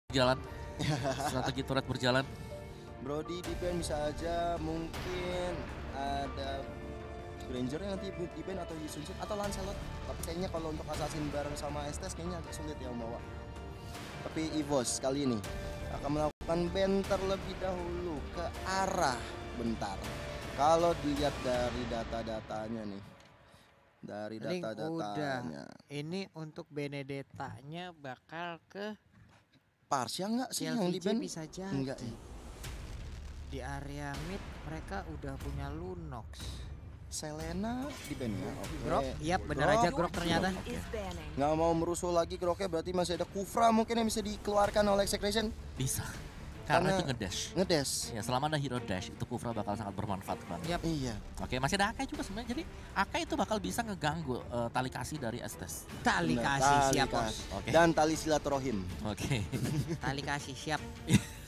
Jalan. Strategi turret berjalan. Brody di ban bisa aja, mungkin ada Granger yang nanti di ban atau Yisunsun atau Lancelot. Tapi kayaknya kalau untuk Assassin bareng sama Estes kayaknya agak sulit ya membawa. Tapi EVOS kali ini akan melakukan ban terlebih dahulu ke arah bentar. Kalau dilihat dari data-datanya nih. Dari data-datanya. Ini untuk Benedetta-nya bakal ke Parsia nggak sih yang di ban? bisa jadi. Enggak ya. Di area mid mereka udah punya Lunox. Selena di ban ya. Oke. Grok, iya benar aja Grok ternyata. Nggak mau merusuh lagi Groknya, berarti masih ada Kufra mungkin yang bisa dikeluarkan oleh Execration. Bisa. Karena itu ngedash. Ngedash. Ya, selama ada hero dash itu Kufra bakal sangat bermanfaat banget. Yap. Iya. Oke, masih ada Akai juga sebenarnya. Jadi Akai itu bakal bisa ngeganggu tali kasih dari Estes. Tali kasih siap bos. Oke. Dan tali silaturahim. Oke. Tali kasih siap.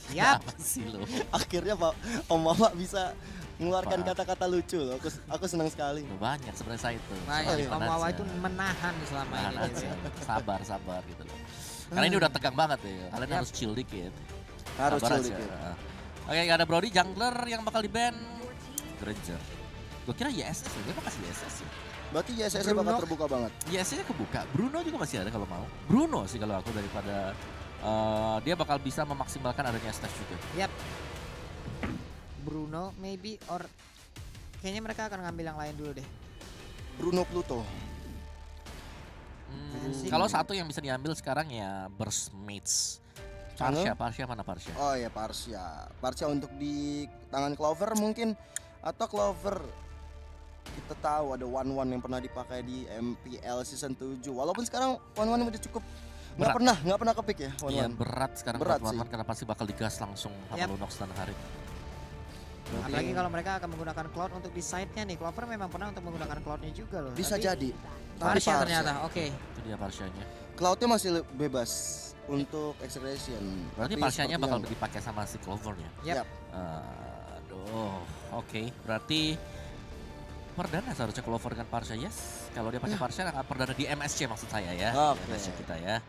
Siap. Apa sih lo? Akhirnya Pak Om Mama bisa mengeluarkan Apa? kata-kata lucu loh. Aku senang sekali. Banyak sebenarnya saya itu. Banyak. Soal Om Wawa aja. itu menahan selama Nahan ini. aja. Sabar gitu loh. Karena ini udah tegang banget ya. Kalian Yap. harus chill dikit. Harus Sabar chill aja. dikit. Oke, ada Brody jungler yang bakal di-ban. Granger. Gue kira YSS, dia bakal kasih YSS ya. Berarti YSS Bruno. bakal terbuka banget. YSS-nya kebuka. Bruno juga masih ada kalau mau. Bruno sih kalau aku daripada dia bakal bisa memaksimalkan adanya stage juga. Yap. Bruno maybe or kayaknya mereka akan ngambil yang lain dulu deh. Bruno Pluto. Kalau satu yang bisa diambil sekarang ya Burst Mates. Parsia mana Parsia? Oh ya Parsia. Parsia untuk di tangan Clover mungkin, atau Clover kita tahu ada one yang pernah dipakai di MPL season 7. Walaupun sekarang one udah cukup nggak pernah kepik ya Iya one. berat sekarang Berat buat sih. One karena pasti bakal digas langsung sama Yap. Lunox dan Harit. Apalagi kalau mereka akan menggunakan Cloud untuk di side-nya nih. Clover memang pernah untuk menggunakan Cloud-nya juga loh. Bisa Tapi jadi. Parsia ternyata. Oke. Itu dia Parsianya. Cloudnya masih bebas untuk Execration. Berarti Tapi Parsianya sepertinya bakal enggak. dipakai sama si Clovernya. Yap. Aduh, oke. Berarti perdana seharusnya Clover dengan Parsia, yes. Kalau dia pakai Parsia, perdana di MSC maksud saya ya. Oke. MSC kita ya.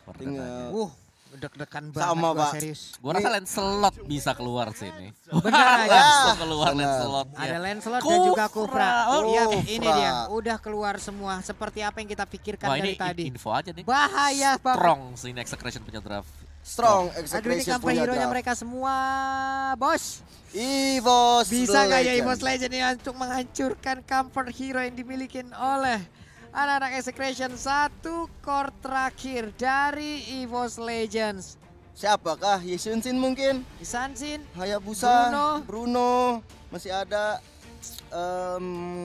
Perdananya. Tinggal Deg-degan banget Sama, gua Pak. serius. Gua rasa Lancelot bisa keluar sini. Benar aja. Langsung keluar benar. Lancelot. Ada Lancelot dan juga Kufra. Oh, Iya, Kufra. ini dia. Udah keluar semua seperti apa yang kita pikirkan Wah, dari ini tadi. info aja nih. Bahaya banget. Strong sih ini Execration punya draft. strong Aduh ini Execration cover punya hero-nya draft. mereka semua, bos. EVOS Bisa nggak ya Legend. EVOS Legend ini untuk menghancurkan comfort hero yang dimiliki oleh anak-anak Execration. Satu core terakhir dari EVOS Legends. Siapakah? Yisunsin mungkin? Sansin, Hayabusa, Bruno. Bruno, masih ada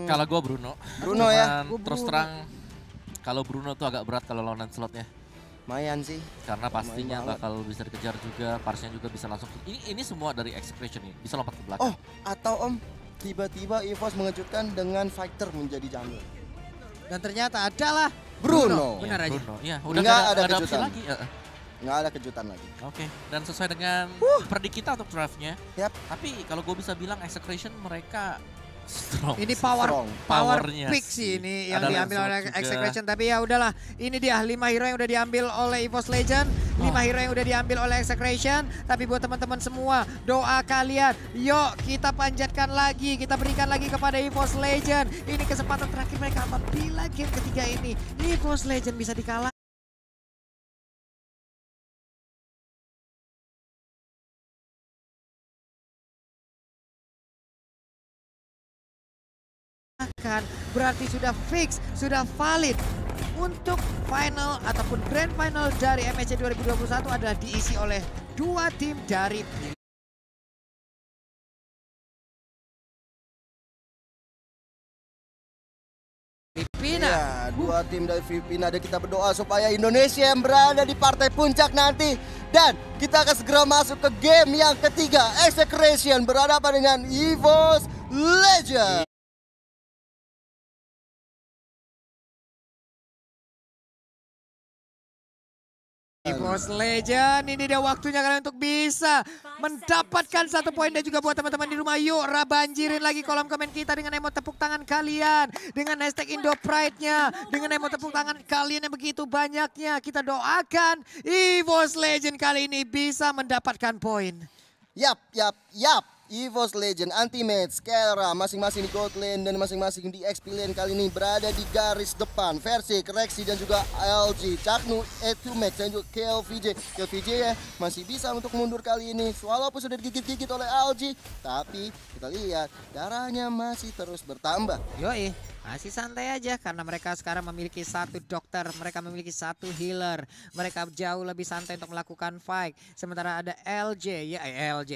Kalau gua Bruno. Bruno ya. Cuman Gua terus Bruno. terang kalau Bruno tuh agak berat kalau lawan Lancelotnya. Lumayan sih. Karena pastinya Lumayan banget. bakal bisa dikejar juga, Parsia juga bisa langsung. Ini semua dari Execration nih, bisa lompat ke belakang. Oh, atau Om, tiba-tiba EVOS mengejutkan dengan fighter menjadi jungle. dan ternyata adalah Bruno. Benar aja. Bruno. Iya, udah Nggak nggak ada ada opsi kejutan. lagi. Nggak ada kejutan lagi. Oke, dan sesuai dengan predik kita untuk draftnya. Yap. Tapi kalau gue bisa bilang Execration mereka strong. Ini Strong. power Powernya pick sih. sih ini yang Ada diambil oleh Lancelot juga. Execration. Tapi ya udahlah, ini dia 5 hero yang udah diambil oleh EVOS Legend, 5 hero yang udah diambil oleh Execration. Tapi buat teman-teman semua, doa kalian, yuk kita panjatkan lagi, kita berikan lagi kepada EVOS Legend. Ini kesempatan terakhir mereka apabila game ketiga ini EVOS Legend bisa dikalahkan. Berarti sudah fix, sudah valid untuk final ataupun grand final dari MSC 2021 adalah diisi oleh dua tim dari Filipina. Ya, dua tim dari Filipina, dan kita berdoa supaya Indonesia yang berada di partai puncak nanti. Dan kita akan segera masuk ke game yang ketiga. Execration berhadapan dengan EVOS Legend. EVOS Legend, ini dia waktunya kalian untuk bisa mendapatkan 1 poin. Dan juga buat teman-teman di rumah, yuk banjirin lagi kolom komen kita dengan emot tepuk tangan kalian, dengan hashtag Indo Pride-nya, dengan emot tepuk tangan kalian yang begitu banyaknya. Kita doakan EVOS Legend kali ini bisa mendapatkan poin. Yap. EVOS Legend, Anti-Mage, Kelra, masing-masing di gold lane dan masing-masing di XP lane kali ini berada di garis depan. Versik, Rexy dan juga LG, Chaknu, E2Max dan juga KLVJ. KLVJ ya masih bisa untuk mundur kali ini. Walaupun sudah digigit-gigit oleh LG, tapi kita lihat darahnya masih terus bertambah. Yoi, masih santai aja karena mereka sekarang memiliki 1 dokter, mereka memiliki 1 healer. Mereka jauh lebih santai untuk melakukan fight. Sementara ada LJ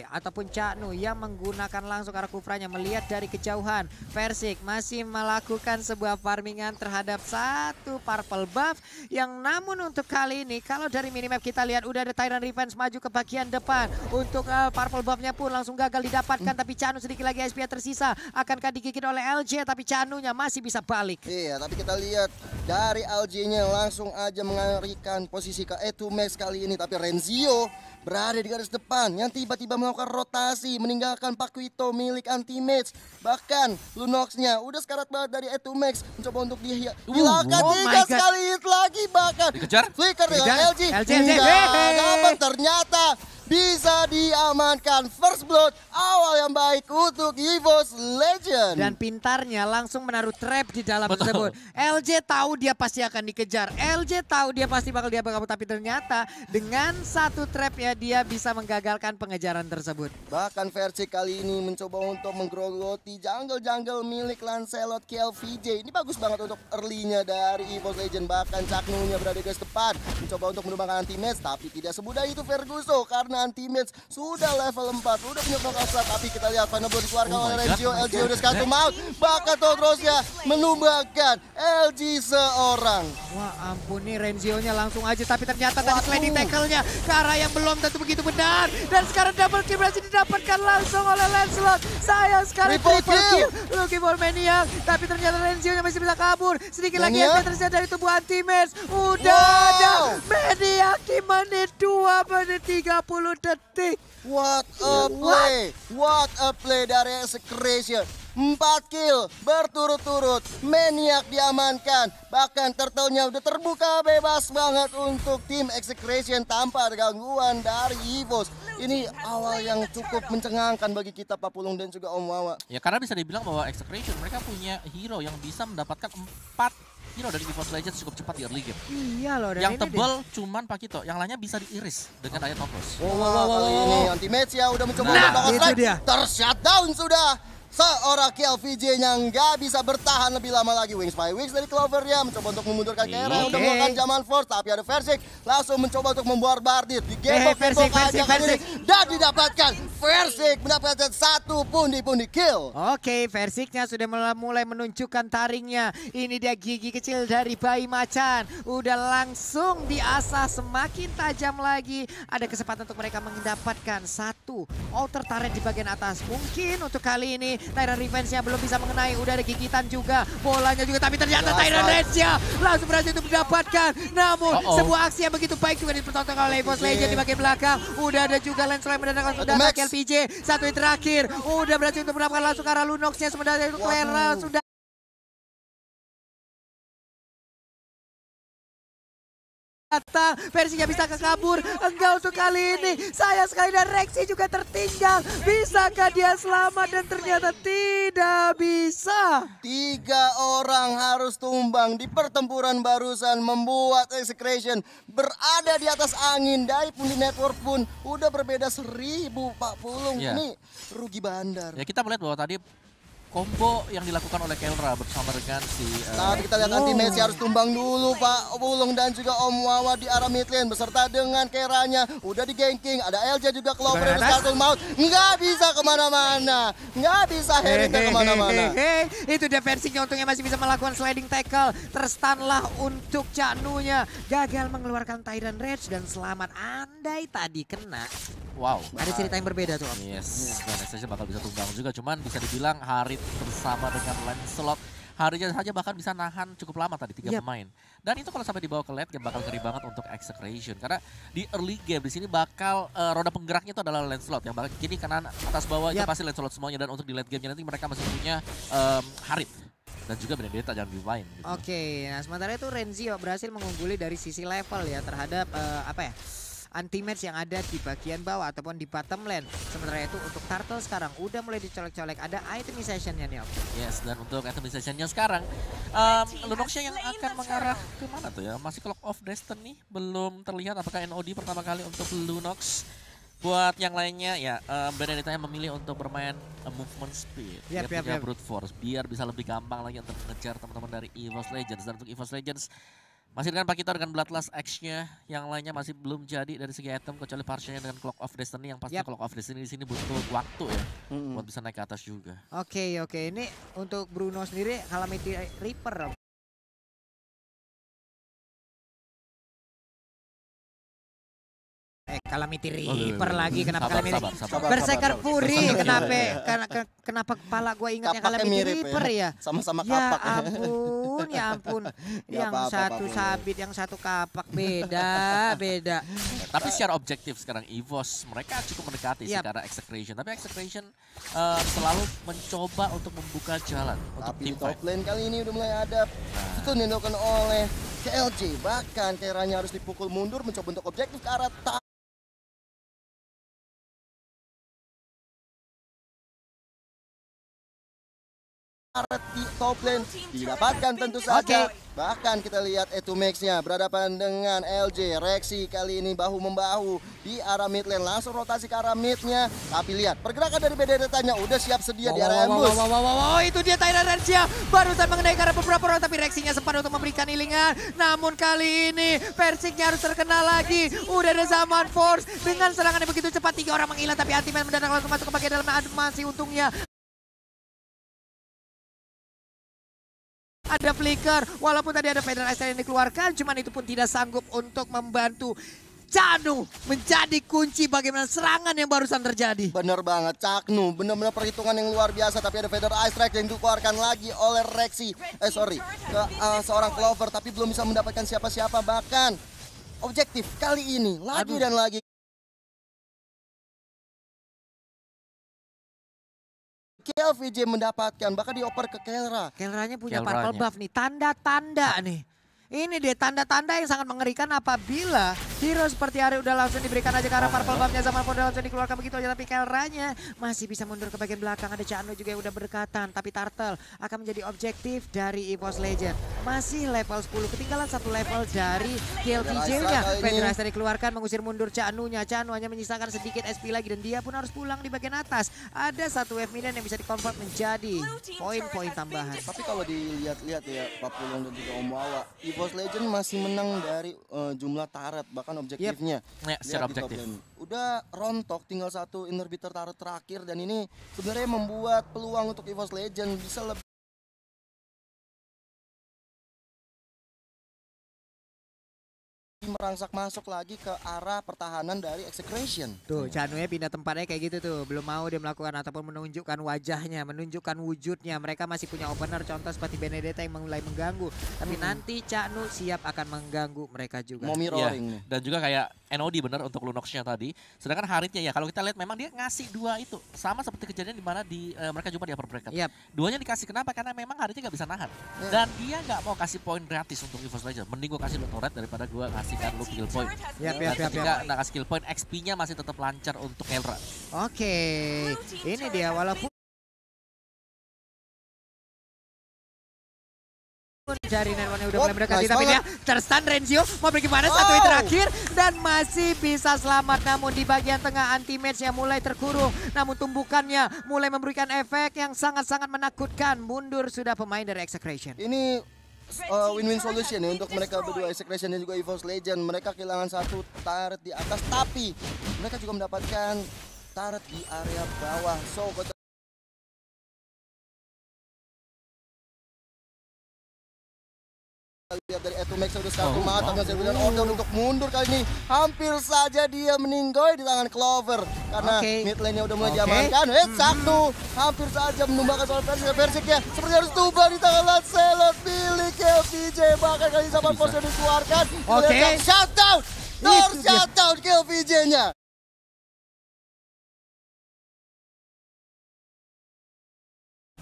ataupun Chaknu yang menggunakan langsung arah kufranya melihat dari kejauhan. Versik masih melakukan sebuah farmingan terhadap 1 purple buff yang namun untuk kali ini kalau dari minimap kita lihat udah ada Tyrant Revenge maju ke bagian depan. Untuk purple buffnya pun langsung gagal didapatkan, tapi Chaknu sedikit lagi SP tersisa. Akankah digigit oleh LJ, tapi Chaknunya masih bisa balik. Iya, tapi kita lihat dari LJ-nya langsung aja mengarikan posisi ke E2Max kali ini. Tapi Renzio berada di garis depan yang tiba-tiba melakukan rotasi meninggalkan Paquito milik Anti-Mage. Bahkan Lunox-nya udah sekarat banget dari E2Max mencoba untuk dihilangkan. Tiga sekali hit lagi bahkan dikejar flicker dengan LG. Nggak dapat, ternyata bisa diamankan. First blood awal yang baik untuk EVOS Legend. Dan pintarnya langsung menaruh trap di dalam tersebut. LJ tahu dia pasti akan dikejar. LJ tahu dia pasti bakal kabur, tapi ternyata dengan 1 trap ya dia bisa menggagalkan pengejaran tersebut. Bahkan versi kali ini mencoba untuk menggerogoti jungle milik Lancelot KLVJ. Ini bagus banget untuk early-nya dari EVOS Legend. Bahkan Chaknu-nya berada di garis depan mencoba untuk menumbangkan Anti-Mage, tapi tidak semudah itu Ferguso karena Anti-Mage sudah level 4, sudah punya knockout. Tapi kita lihat Final Blow dikeluarkan oleh Renzio. LG udah sekali maut, bahkan Todrosnya menumbangkan LG seorang. Wah ampun nih Renzio-nya langsung aja, tapi ternyata tadi sliding tackle-nya ke arah yang belum tentu begitu benar. Dan sekarang double kill berhasil didapatkan langsung oleh Lancelot. Sayang sekali triple kill looking for Maniac, tapi ternyata Renzio-nya masih bisa kabur. Sedikit lagi yang tersiap dari tubuh Anti-Mage. Udah ada Maniac di menit 2 menit 30 detik. What a play dari Execration. 4 kill berturut-turut, Maniac diamankan. Bahkan turtle-nya udah terbuka bebas banget untuk tim Execration tanpa ada gangguan dari EVOS. Ini awal yang cukup mencengangkan bagi kita Papulung dan juga Om Wawa. Ya karena bisa dibilang bahwa Execration mereka punya hero yang bisa mendapatkan 4 hero dari EVOS Legends cukup cepat di early game. Iya loh. Yang tebal cuman Paquito, yang lainnya bisa diiris dengan ayat Topos. Kali ini Anti-Mage ya udah mencoba tershutdown sudah. Seorang KLVJ-nya nggak bisa bertahan lebih lama lagi. Wings by Wings dari Clover-nya mencoba untuk memundurkan Kera untuk melakukan Zaman Force, tapi ada Versik langsung mencoba untuk membardir di game Versik dan didapatkan. Versik mendapatkan 1 pundi kill. Oke, Versiknya sudah mulai menunjukkan taringnya. Ini dia gigi kecil dari bayi macan. Udah langsung diasah semakin tajam lagi. Ada kesempatan untuk mereka mendapatkan 1 outer turret di bagian atas. Mungkin untuk kali ini Tyrant Revenge-nya belum bisa mengenai. Udah ada gigitan juga, bolanya juga, tapi ternyata Tyrant Revenge-nya langsung berhasil untuk mendapatkan. Namun sebuah aksi yang begitu baik juga dipertontonkan oleh EVOS Legend di bagian belakang. Udah ada juga Lancelot mendatangkan sudah KLVJ. 1 hit terakhir, udah berhasil untuk mendapatkan langsung ke arah Lunox-nya. Sementara itu Clara sudah datang, versinya bisa kabur. Enggak untuk kali ini. Sayang sekali, dan Rexy juga tertinggal. Bisakah dia selamat? Dan ternyata tidak bisa. 3 orang harus tumbang di pertempuran barusan, membuat Execration berada di atas angin. Dari pundi network pun udah berbeda 1000 Pak Pulung. Ini rugi bandar. Ya kita melihat bahwa tadi combo yang dilakukan oleh Kelra bersama dengan si Tapi kita lihat Anti-Mage harus tumbang dulu Pak Pulung dan juga Om Wawa di arah mid lane beserta dengan Keranya. Udah di ganking, ada LJ juga Clover dan Scarlet Maut. Nggak bisa kemana-mana, nggak bisa Herita kemana-mana. Itu dia Versinya, untungnya masih bisa melakukan sliding tackle. Terstanlah untuk Chaknu-nya. Gagal mengeluarkan Tyrant Rage dan selamat. Andai tadi kena. wow. Ada cerita yang berbeda tuh Om. Yes, dan Execration bakal bisa tumbang juga. Cuman bisa dibilang Harit bersama dengan Lancelot Harinya saja bahkan bisa nahan cukup lama tadi 3 Yap. pemain. Dan itu kalau sampai dibawa ke late game bakal ngeri banget untuk Execration. Karena di early game di sini bakal roda penggeraknya itu adalah Lancelot yang bakal kiri kanan atas bawah itu Yap. pasti Lancelot semuanya. Dan untuk di late gamenya nanti mereka masih punya Harit dan juga Benedetta jangan dilupain. Gitu. Oke, nah sementara itu Renzio berhasil mengungguli dari sisi level ya terhadap apa ya? Anti-match yang ada di bagian bawah ataupun di bottom lane. Sementara itu untuk Turtle sekarang udah mulai dicolek-colek, ada itemization-nya nih Om. Yes, dan untuk itemization-nya sekarang Lunoxia yang akan mengarah ke mana tuh ya? Masih Clock of Destiny, belum terlihat apakah NOD pertama kali untuk Lunox. Buat yang lainnya ya Benedetta yang memilih untuk bermain movement speed. Dia punya brute force biar bisa lebih gampang lagi untuk mengejar teman-teman dari EVOS Legends. Dan untuk EVOS Legends masih dengan Pakito dengan Bloodlust X-nya, yang lainnya masih belum jadi dari segi item kecuali partialnya dengan Clock of Destiny yang pasti Clock of Destiny di sini butuh waktu ya buat bisa naik ke atas juga. Oke, ini untuk Bruno sendiri Calamity Reaper. Calamity Reaper lagi, kenapa Calamity? Berserker Fury, kenapa kepala gue ingatnya Calamity Reaper ya? Sama-sama kapak. Ya ampun. Yang satu sabit, yang satu kapak, beda. Tapi secara objektif sekarang EVOS mereka cukup mendekati sih karena Execration. Tapi Execration selalu mencoba untuk membuka jalan untuk Tapi tim top fight. lane kali ini udah mulai ada stun yang dilakukan oleh KLJ. Bahkan Keranya harus dipukul mundur mencoba untuk objektif ke arah di top lane didapatkan tentu saja. Bahkan kita lihat Etumax-nya berhadapan dengan LJ. Rexy kali ini bahu-membahu di arah mid lane. Langsung rotasi ke arah mid-nya. Tapi lihat pergerakan dari Benedetta-nya udah siap sedia di area ambush. Itu dia Tyler Rencia barusan mengenai karena beberapa orang, tapi Rexy-nya sempat untuk memberikan healingan. Namun kali ini Persik-nya harus terkena lagi. Udah ada Zaman Force dengan serangan yang begitu cepat, 3 orang menghilang, tapi Anti-Man mendadak langsung masuk ke bagian dalam masih untungnya. Ada flicker, walaupun tadi ada Federal Ice yang dikeluarkan, cuman itu pun tidak sanggup untuk membantu Caknu menjadi kunci bagaimana serangan yang barusan terjadi. Bener banget, Caknu bener-bener perhitungan yang luar biasa. Tapi ada Federal Ice Strike yang dikeluarkan lagi oleh Rexy. Ke seorang Clover, tapi belum bisa mendapatkan siapa-siapa. Bahkan objektif kali ini lagi dan lagi. KLVJ mendapatkan, bahkan dioper ke Kelra. Kelranya punya purple buff nih, tanda-tanda nih. Ini dia tanda-tanda yang sangat mengerikan apabila hero seperti Ari udah langsung diberikan aja ke arah purple buff-nya, Zaman Force langsung dikeluarkan begitu aja. Tapi Kelranya masih bisa mundur ke bagian belakang. Ada Caknu juga yang udah berdekatan. Tapi Turtle akan menjadi objektif dari EVOS Legend. Masih level 10, ketinggalan 1 level dari KLVJ-nya. Federasi dikeluarkan mengusir mundur Caknu-nya. Caknu hanya menyisakan sedikit SP lagi dan dia pun harus pulang di bagian atas. Ada 1 wave minion yang bisa di-convert menjadi poin-poin tambahan. Tapi kalau dilihat-lihat ya Pak Pulung dan juga Om Wawa, EVOS Legend masih menang dari jumlah turret, bahkan objektifnya. Secara objektif. Udah rontok, tinggal 1 inhibitor turret terakhir, dan ini sebenarnya membuat peluang untuk EVOS Legend bisa lebih merangsak masuk lagi ke arah pertahanan dari Execration. Tuh, Caknu-nya pindah tempatnya kayak gitu tuh. Belum mau dia melakukan ataupun menunjukkan wajahnya, menunjukkan wujudnya. Mereka masih punya opener, contoh seperti Benedetta yang mulai mengganggu. Tapi nanti Caknu siap akan mengganggu mereka juga. Mau mirroring nih. Dan juga kayak NOD bener untuk Lunox-nya tadi. Sedangkan Haritnya ya, kalau kita lihat memang dia ngasih 2 itu. Sama seperti kejadian di mana mereka jumpa di upper bracket. Duanya dikasih, kenapa? Karena memang Haritnya nggak bisa nahan. Dan dia nggak mau kasih poin gratis untuk EVOS Legends. Mending gue kasih lu turret daripada gue kasihkan lu kill point. Ketika nggak kasih kill point, XP-nya masih tetap lancar untuk Kelra. Oke, ini dia walaupun dari Nerwan udah mulai mendekati, tapi dia terstun. Renzio mau pergi mana, satu yang terakhir dan masih bisa selamat. Namun di bagian tengah anti-match-nya mulai terkurung, namun tumbukannya mulai memberikan efek yang sangat-sangat menakutkan. Mundur sudah pemain dari Execration. Ini win-win solution ya untuk mereka berdua, Execration dan juga EVOS Legend. Mereka kehilangan 1 turret di atas, tapi mereka juga mendapatkan turret di area bawah. So lihat dari Max udah satu mata wow. dan order untuk mundur kali ini. Hampir saja dia meninggoy di tangan Clover karena mid lane-nya udah mulai diamankan. Saktu hampir saja menumbangkan soal Versik ya. Seperti harus tumbang di tangan Lancelot milik KLVJ. Bahkan kali ini sama Force dikeluarkan. Shutdown! Door shutdown KLVJ-nya.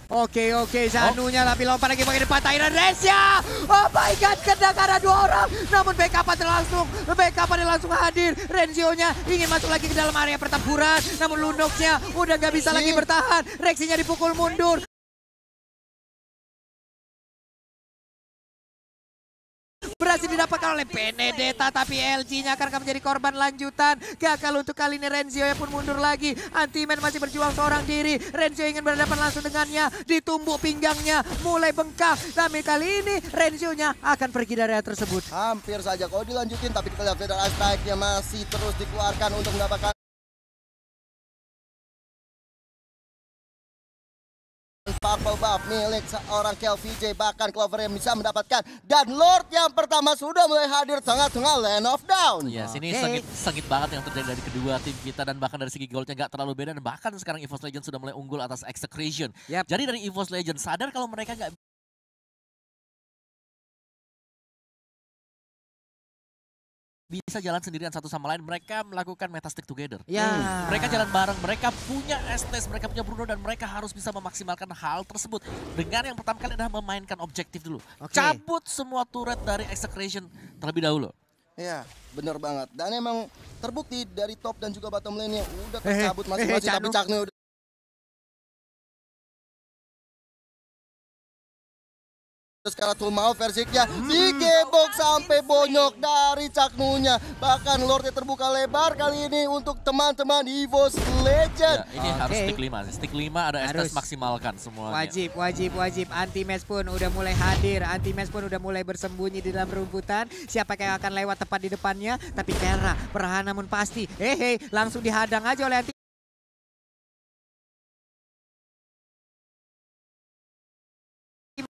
Oke, Zanunya tapi lompat lagi pakai depan Tyrant Resya. Oh my god, kena karena 2 orang. Namun backup-nya langsung hadir. Renzio-nya ingin masuk lagi ke dalam area pertempuran. Namun Lunox-nya udah gak bisa lagi bertahan. Rexy-nya dipukul mundur. Berhasil didapatkan oleh Benedetta, tapi LG-nya akan menjadi korban lanjutan. Gagal untuk kali ini, Renzio pun mundur lagi. Anti-Man masih berjuang seorang diri. Renzio ingin berhadapan langsung dengannya. Ditumbuk pinggangnya, mulai bengkak. Tapi kali ini Renzio-nya akan pergi dari area tersebut. Hampir saja kalau dilanjutin, tapi kita lihat Federal Strike-nya masih terus dikeluarkan untuk mendapatkan purple buff milik seorang KLVJ. Bahkan Clover yang bisa mendapatkan, dan Lord yang pertama sudah mulai hadir tengah-tengah Land of Dawn. Yes, ini sengit banget yang terjadi dari kedua tim kita, dan bahkan dari segi goldnya gak terlalu beda, dan bahkan sekarang EVOS Legends sudah mulai unggul atas Execration. Jadi dari EVOS Legends sadar kalau mereka gak bisa jalan sendirian satu sama lain, mereka melakukan meta stick together. Mereka jalan bareng, mereka punya Estes, mereka punya Bruno, dan mereka harus bisa memaksimalkan hal tersebut dengan yang pertama kali adalah memainkan objektif dulu. Cabut semua turret dari Execration terlebih dahulu. Iya, bener banget. Dan emang terbukti dari top dan juga bottom lane-nya udah tercabut masing-masing, tapi Cakne udah sekarang tuh mau Versiknya digebok sampai bonyok dari Caknunya. Bahkan Lordnya terbuka lebar kali ini untuk teman-teman EVOS Legend. Ini harus stick 5. Stick 5 ada Estes maksimalkan semuanya. Wajib. Anti-Match pun udah mulai hadir. Anti-Match pun udah mulai bersembunyi di dalam rumputan. Siapa yang akan lewat tepat di depannya. Tapi Kera perlahan namun pasti. Langsung dihadang aja oleh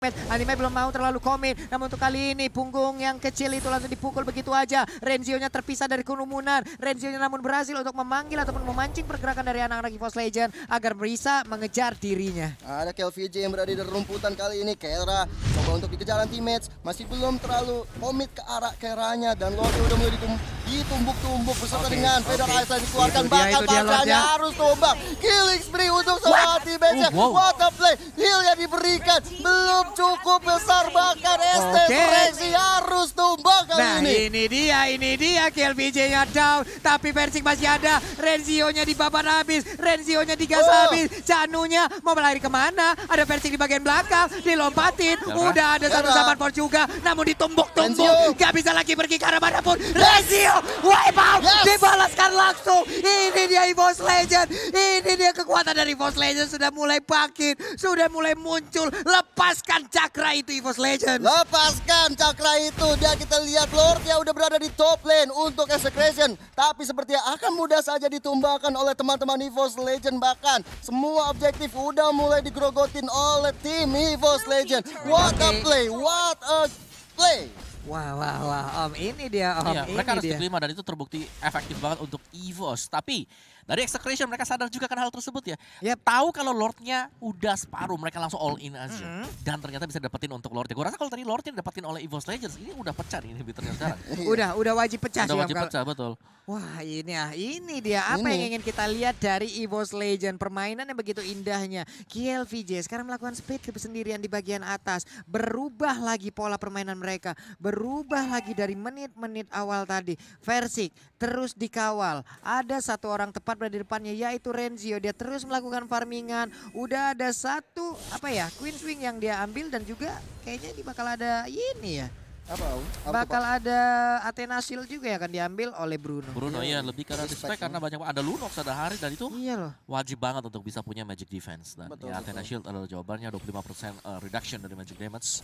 Anime belum mau terlalu komit, namun untuk kali ini punggung yang kecil itu langsung dipukul begitu aja. Renzio-nya terpisah dari kerumunan. Renzio-nya namun berhasil untuk memanggil ataupun memancing pergerakan dari anak-anak EVOS Legend agar bisa mengejar dirinya. Ada KLVJ yang berada di rumputan kali ini. Kera coba untuk dikejar teammates, masih belum terlalu komit ke arah Keranya, dan Lord udah mulai ditumbuk-tumbuk beserta dengan Federal Ice dikeluarkan. Bahkan bacanya harus tumbang. Killing spree untuk semua teammates-nya. What a play, heal-nya diberikan, belum cukup besar, bahkan Estes Rexy harus tumbang kali ini. Ini dia KLVJ-nya down, tapi Versik masih ada. Renzio-nya dibabat habis, Renzio-nya digas habis. Canunya mau lari kemana? Ada Versik di bagian belakang, dilompatin. Udah ada satu sahabat Force juga, namun ditumbuk-tumbuk. Gak bisa lagi pergi ke arah manapun. Renzio wipe out, dibalaskan langsung. Ini dia EVOS Legend, ini dia kekuatan dari EVOS Legend sudah mulai bangkit, sudah mulai muncul. Lepaskan cakra itu EVOS Legend. Lepaskan cakra itu, dan kita lihat Lord yang udah berada di top lane untuk Execration. Tapi sepertinya akan mudah saja ditumbangkan oleh teman-teman EVOS Legend. Bahkan semua objektif udah mulai digrogotin oleh tim EVOS Legend. What a play, what a play. Wah, Om, ini dia Om. Iya, mereka harus dia. diterima, dan itu terbukti efektif banget untuk EVOS. Tapi dari Execration mereka sadar juga kan hal tersebut ya. Tahu kalau Lordnya udah separuh, mereka langsung all in aja. Dan ternyata bisa dapetin untuk Lordnya. Gue rasa kalau tadi Lordnya dapetin oleh EVOS Legends, ini udah pecah nih inhibitornya sekarang. Udah wajib pecah sih. Udah wajib pecah, betul. Wah, ini dia apa yang ingin kita lihat dari EVOS Legend. Permainan yang begitu indahnya. KLVJ sekarang melakukan speed kesendirian di bagian atas. Berubah lagi pola permainan mereka. Berubah lagi dari menit-menit awal tadi. Versik terus dikawal. Ada satu orang tepat berada di depannya, yaitu Renzio. Dia terus melakukan farmingan. Udah ada satu Queen Swing yang dia ambil, dan juga kayaknya ini bakal ada ini ya. Bakal ada Athena Shield juga yang akan diambil oleh Bruno. Iya, lebih karena respect karena banyak ada Lunox, ada Hari, dan itu wajib banget untuk bisa punya magic defense. Dan Athena Shield adalah jawabannya, 25% reduction dari magic damage.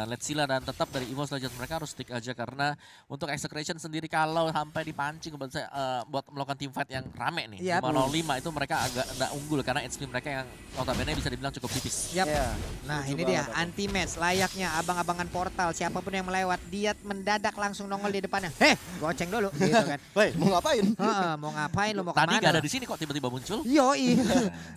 Let's see lah, dan tetap dari EVOS Legends mereka harus stick aja, karena untuk Execration sendiri kalau sampai dipancing buat melakukan team fight yang rame nih, 5-0-5 itu mereka agak unggul karena HP mereka yang notabene bisa dibilang cukup tipis. Nah, ini dia anti-match layaknya abang-abangan Portal. Siapapun yang yang melewat, dia mendadak langsung nongol di depannya. Heh, goceng dulu gitu kan. Woi, mau ngapain? Mau ngapain lu, mau Tadi kemana? gak ada di sini kok tiba-tiba muncul. Yoi.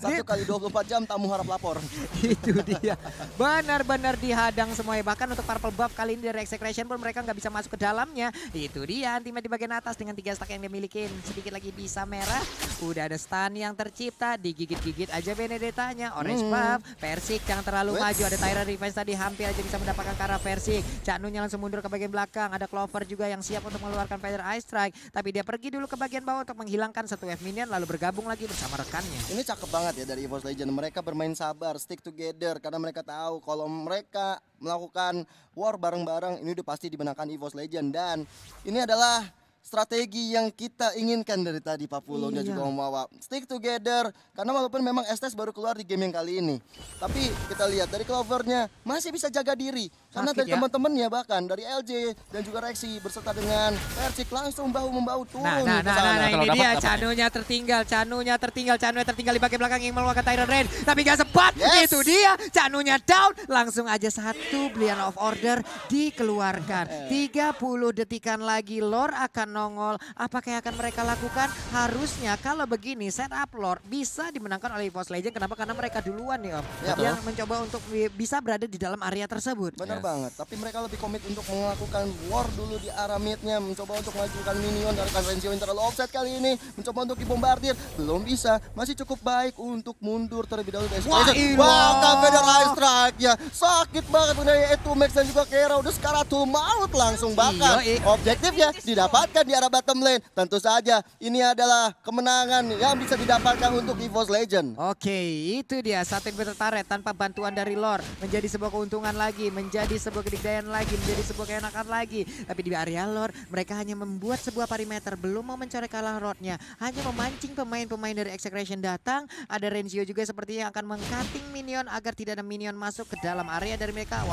1 kali 24 jam tamu harap lapor. Itu dia. Benar-benar dihadang semuanya. Bahkan untuk Purple Buff kali ini dari Execration pun mereka nggak bisa masuk ke dalamnya. Itu dia ultimate di bagian atas dengan 3 stack yang dia milikin. Sedikit lagi bisa merah. Udah ada stun yang tercipta. Digigit-gigit aja Benedettanya. Orange Buff. Persik yang terlalu maju. Ada Tyrant Revenge tadi hampir aja bisa mendapatkan ke arah Persik. Caknunya langsung mundur ke bagian belakang. Ada Clover juga yang siap untuk mengeluarkan Feather Ice Strike. Tapi dia pergi dulu ke bagian bawah untuk menghilangkan satu wave minion. Lalu bergabung lagi bersama rekannya. Ini cakep banget ya dari EVOS Legend. Mereka bermain sabar, stick together. Karena mereka tahu kalau mereka melakukan war bareng-bareng, ini udah pasti dimenangkan EVOS Legend. Dan ini adalah strategi yang kita inginkan dari tadi Pak Pulung dan juga Om Wawa. Stick together, karena walaupun memang Estes baru keluar di game yang kali ini, tapi kita lihat dari Clovernya masih bisa jaga diri. Karena dari teman-temannya bahkan dari LJ dan juga Rexy berserta dengan Persik langsung bahu-membahu turun ke sana. Ini dia Canunya tertinggal di bagian belakang ingin meluangkan Tyrant Rain, tapi gak sempat. Itu dia, Canunya down, langsung aja satu Brilliant of Order dikeluarkan. 30 detikan lagi Lord akan nongol. Apakah yang akan mereka lakukan? Harusnya kalau begini setup Lord bisa dimenangkan oleh EVOS Legend. Kenapa? Karena mereka duluan nih Om. Yang mencoba untuk bisa berada di dalam area tersebut. Benar banget, tapi mereka lebih komit untuk melakukan war dulu di arah midnya, mencoba untuk mengajukan minion dari Renzio yang terlalu offset kali ini, mencoba untuk dibombardir, belum bisa, masih cukup baik untuk mundur terlebih dahulu. Wah, Feather Ice Strike ya, sakit banget dari Max dan juga Kera, udah Skaratul maut langsung bakar. Objektifnya didapatkan di arah bottom lane, tentu saja ini adalah kemenangan yang bisa didapatkan untuk EVOS Legend. Oke, itu dia satu inverter turret tanpa bantuan dari Lord menjadi sebuah keuntungan lagi, menjadi sebuah kedikdayaan lagi, menjadi sebuah keenakan lagi. Tapi di area Lord mereka hanya membuat sebuah perimeter, belum mau mencoret kalah Lordnya, hanya memancing pemain-pemain dari Execration datang. Ada Renzio juga sepertinya akan meng-cutting minion agar tidak ada minion masuk ke dalam area dari mereka,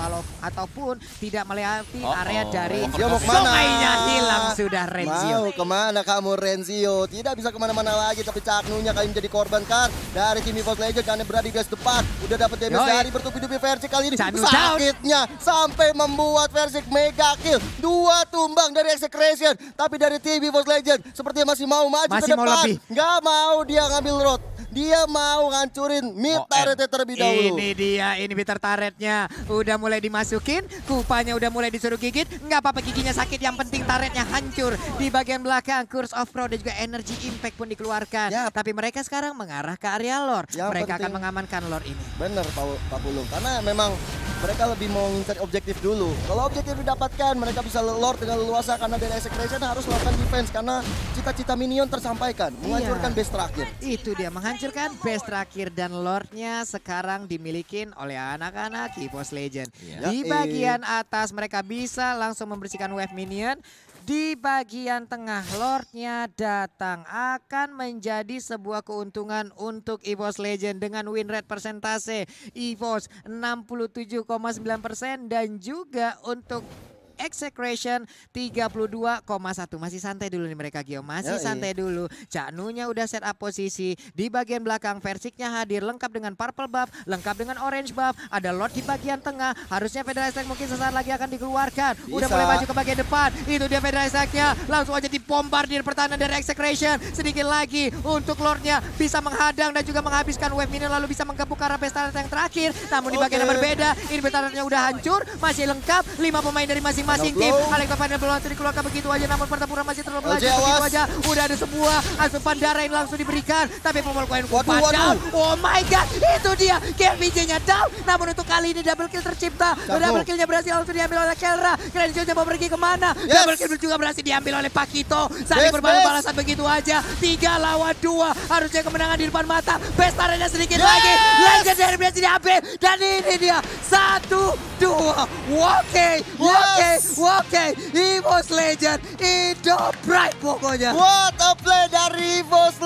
ataupun tidak melewati area dari sungainya. Hilang sudah Renzio. Mau kemana kamu Renzio? Tidak bisa kemana-mana lagi, tapi Caknunya kali menjadi korban kan dari tim EVOS Legend karena berada di garis depan. Udah dapat damage dari bertubi-tubi Persik kali ini. Sakitnya sampai membuat Persik mega kill. 2 tumbang dari Execration, tapi dari tim EVOS Legend sepertinya masih mau maju ke depan. Gak mau dia ngambil road. Dia mau ngancurin mid turretnya terlebih dahulu. Ini dia, ini mid turretnya udah mulai dimasukin, kupanya udah mulai disuruh gigit. Nggak apa-apa giginya sakit, yang penting turretnya hancur. Di bagian belakang Curse of Pro dan juga Energy Impact pun dikeluarkan. Tapi mereka sekarang mengarah ke area Lord. Mereka akan mengamankan Lord ini. Bener Pak Pulung, karena memang mereka lebih mau mencari objektif dulu. Kalau objektif didapatkan, mereka bisa Lord dengan leluasa karena dari Execration harus melakukan defense karena cita-cita minion tersampaikan, menghancurkan base terakhir. Itu dia, menghancurkan base terakhir dan Lordnya sekarang dimiliki oleh anak-anak EVOS Legend. Di bagian atas mereka bisa langsung membersihkan wave minion. Di bagian tengah Lordnya datang, akan menjadi sebuah keuntungan untuk EVOS Legend dengan win rate persentase EVOS 67,9% dan juga untuk Execration 32,1. Masih santai dulu nih mereka Gio, masih santai dulu. Caknunya udah set up posisi di bagian belakang. Persiknya hadir lengkap dengan purple buff, lengkap dengan orange buff. Ada Lord di bagian tengah. Harusnya Feather Ice Strike mungkin sesaat lagi akan dikeluarkan. Udah mulai maju ke bagian depan. Itu dia Feather Ice Strike-nya. Langsung aja dibombardir pertahanan dari Execration. Sedikit lagi untuk Lordnya bisa menghadang dan juga menghabiskan wave minion, lalu bisa menggabung ke arah base turret yang terakhir. Namun di bagian yang berbeda, ini base turretnya udah hancur. Masih lengkap 5 pemain dari masing-masing tim. Alex Final belum langsung dikeluarkan begitu aja, namun pertempuran masih terlalu lanjut begitu aja. Udah ada sebuah asupan darah yang langsung diberikan, tapi pemol koin down. Oh my god, itu dia KVJ-nya down. Namun untuk kali ini double kill tercipta. Double killnya berhasil langsung diambil oleh Kelra. Renzio mau pergi kemana? Double kill juga berhasil diambil oleh Pakito. Saling berbalas-balasan begitu aja. 3 lawan 2. Harusnya kemenangan di depan mata. Pestarnya sedikit lagi. Legendary berhasil diambil. Dan ini dia 1, 2. Oke, EVOS Legend, Indo Pride pokoknya. What a play dari EVOS